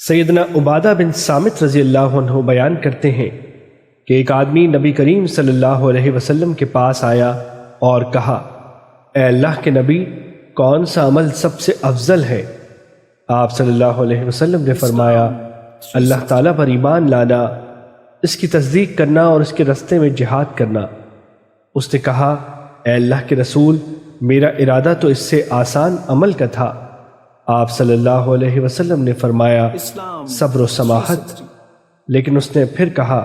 سیدنا عبادہ بن صامت رضی اللہ عنہ بیان کرتے ہیں کہ ایک آدمی نبی کریم صلی اللہ علیہ وسلم کے پاس آیا اور کہا، اے اللہ کے نبی، کون سا عمل سب سے افضل ہے؟ آپ صلی اللہ علیہ وسلم نے فرمایا، اللہ تعالیٰ پر ایمان لانا، اس کی تصدیق کرنا اور اس کے رستے میں جہاد کرنا۔ اس نے کہا، اے اللہ کے رسول، میرا ارادہ تو اس سے آسان عمل کا تھا۔ آپ صلی اللہ علیہ وسلم نے فرمایا، صبر و سماحت۔ لیکن اس نے پھر کہا،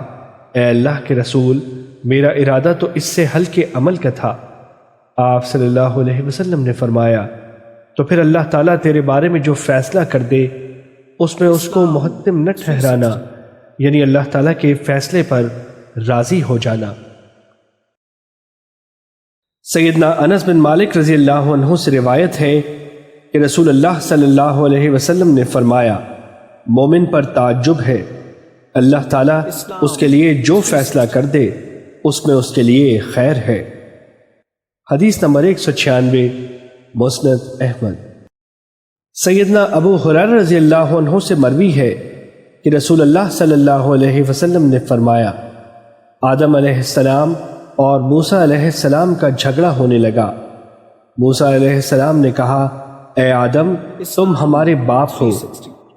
اے اللہ کے رسول، میرا ارادہ تو اس سے ہلکے عمل کا تھا۔ آپ صلی اللہ علیہ وسلم نے فرمایا، تو پھر اللہ تعالیٰ تیرے بارے میں جو فیصلہ کر دے اس میں اس کو محتم نہ ٹھہرانا، یعنی اللہ تعالیٰ کے فیصلے پر راضی ہو جانا۔ سیدنا انس بن مالک رضی اللہ عنہ سے روایت ہے کہ رسول اللہ صلی اللہ علیہ وسلم نے فرمایا، مومن پر تعجب ہے، اللہ تعالیٰ اس کے لیے جو فیصلہ کر دے اس میں اس کے لیے خیر ہے۔ حدیث نمبر 196، مسند احمد۔ سیدنا ابو ہریرہ رضی اللہ عنہ سے مروی ہے کہ رسول اللہ صلی اللہ علیہ وسلم نے فرمایا، آدم علیہ السلام اور موسیٰ علیہ السلام کا جھگڑا ہونے لگا۔ موسیٰ علیہ السلام نے کہا، اے آدم، تم ہمارے باپ ہو،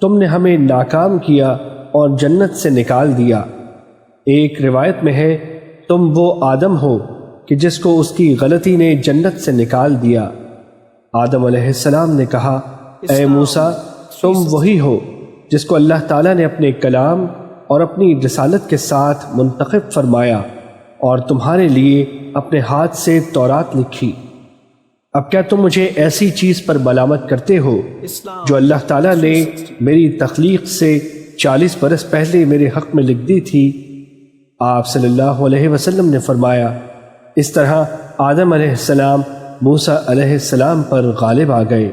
تم نے ہمیں ناکام کیا اور جنت سے نکال دیا۔ ایک روایت میں ہے، تم وہ آدم ہو کہ جس کو اس کی غلطی نے جنت سے نکال دیا۔ آدم علیہ السلام نے کہا، اے موسیٰ، تم وہی ہو جس کو اللہ تعالیٰ نے اپنے کلام اور اپنی رسالت کے ساتھ منتخب فرمایا اور تمہارے لیے اپنے ہاتھ سے تورات لکھی۔ اب کیا تم مجھے ایسی چیز پر ملامت کرتے ہو جو اللہ تعالیٰ نے میری تخلیق سے 40 برس پہلے میرے حق میں لکھ دی تھی؟ آپ صلی اللہ علیہ وسلم نے فرمایا، اس طرح آدم علیہ السلام موسیٰ علیہ السلام پر غالب آ گئے۔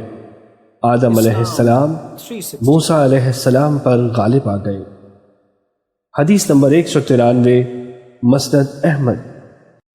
آدم علیہ السلام موسیٰ علیہ السلام پر غالب آ گئے۔ حدیث نمبر 193، مسند احمد۔